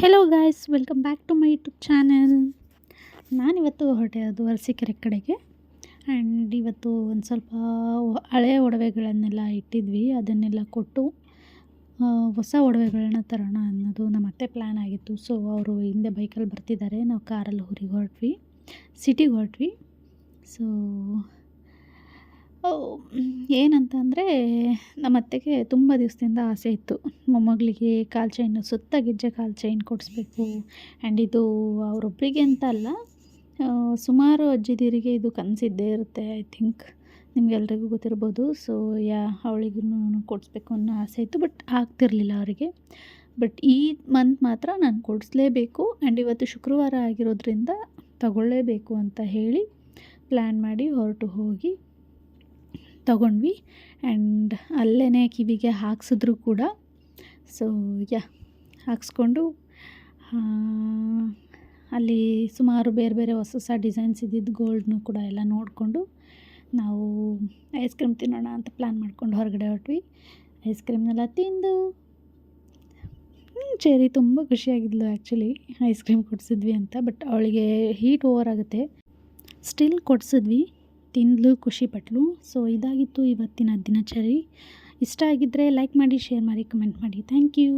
Hello guys, welcome back to my YouTube channel. ನಾನಿವತ್ತು ಹೊರಟಿರೋದು ಅರಸೀಕೆರೆ ಕಡೆಗೆ. ಆ್ಯಂಡ್ ಇವತ್ತು ಒಂದು ಸ್ವಲ್ಪ ಹಳೆಯ ಒಡವೆಗಳನ್ನೆಲ್ಲ ಇಟ್ಟಿದ್ವಿ, ಅದನ್ನೆಲ್ಲ ಕೊಟ್ಟು ಹೊಸ ಒಡವೆಗಳನ್ನ ತರೋಣ ಅನ್ನೋದು ನಮ್ಮ ಅತ್ತೆ ಪ್ಲ್ಯಾನ್ ಆಗಿತ್ತು. ಸೊ ಅವರು ಹಿಂದೆ ಬೈಕಲ್ಲಿ ಬರ್ತಿದ್ದಾರೆ, ನಾವು ಕಾರಲ್ಲಿ ಊರಿಗೆ ಹೊರಟ್ವಿ, ಸಿಟಿಗೆ ಹೊರಟ್ವಿ. ಸೊ ಏನಂತಂದರೆ ನಮ್ಮ ಅತ್ತೆಗೆ ತುಂಬ ದಿವಸದಿಂದ ಆಸೆ ಇತ್ತು, ಮೊಮ್ಮಗಳಿಗೆ ಕಾಲು ಚೈನು, ಸುತ್ತ ಗೆಜ್ಜೆ ಕಾಲು ಚೈನ್ ಕೊಡಿಸ್ಬೇಕು. ಆ್ಯಂಡ್ ಇದು ಅವರೊಬ್ಬರಿಗೆ ಅಂತ ಅಲ್ಲ, ಸುಮಾರು ಅಜ್ಜಿದಿರಿಗೆ ಇದು ಕನಸಿದ್ದೇ ಇರುತ್ತೆ. ಐ ಥಿಂಕ್ ನಿಮಗೆಲ್ರಿಗೂ ಗೊತ್ತಿರ್ಬೋದು. ಸೊ ಅವಳಿಗೂ ಕೊಡಿಸ್ಬೇಕು ಅನ್ನೋ ಆಸೆ ಇತ್ತು, ಬಟ್ ಆಗ್ತಿರಲಿಲ್ಲ ಅವರಿಗೆ. ಬಟ್ ಈ ಮಂತ್ ಮಾತ್ರ ನಾನು ಕೊಡಿಸ್ಲೇಬೇಕು. ಆ್ಯಂಡ್ ಇವತ್ತು ಶುಕ್ರವಾರ ಆಗಿರೋದ್ರಿಂದ ತಗೊಳ್ಳೇಬೇಕು ಅಂತ ಹೇಳಿ ಪ್ಲ್ಯಾನ್ ಮಾಡಿ ಹೊರಟು ಹೋಗಿ ತಗೊಂಡ್ವಿ. ಆ್ಯಂಡ್ ಅಲ್ಲೇ ಕಿವಿಗೆ ಹಾಕ್ಸಿದ್ರು ಕೂಡ. ಸೊ ಹಾಕ್ಸ್ಕೊಂಡು ಅಲ್ಲಿ ಸುಮಾರು ಬೇರೆ ಬೇರೆ ಹೊಸ ಹೊಸ ಡಿಸೈನ್ಸ್ ಇದ್ದಿದ್ದು ಗೋಲ್ಡ್ನು ಕೂಡ ಎಲ್ಲ ನೋಡಿಕೊಂಡು ನಾವು ಐಸ್ ಕ್ರೀಮ್ ತಿನ್ನೋಣ ಅಂತ ಪ್ಲ್ಯಾನ್ ಮಾಡ್ಕೊಂಡು ಹೊರಗಡೆ ಹೊರಟ್ವಿ. ಐಸ್ ಕ್ರೀಮ್ನೆಲ್ಲ ತಿಂದು ಚೆರಿ ತುಂಬ ಖುಷಿಯಾಗಿದ್ಲು ಆ್ಯಕ್ಚುಲಿ, ಐಸ್ ಕ್ರೀಮ್ ಕೊಡಿಸಿದ್ವಿ ಅಂತ. ಬಟ್ ಅವಳಿಗೆ ಹೀಟ್ ಓವರ್ ಆಗುತ್ತೆ, ಸ್ಟಿಲ್ ಕೊಡಿಸಿದ್ವಿ, ತಿಂದಳು, ಖುಷಿಪಟ್ಟಳು. ಸೊ ಇದಾಗಿತ್ತು ಇವತ್ತಿನ ದಿನಚರಿ. ಇಷ್ಟ ಆಗಿದ್ದರೆ ಲೈಕ್ ಮಾಡಿ, ಶೇರ್ ಮಾಡಿ, ಕಮೆಂಟ್ ಮಾಡಿ. Thank you.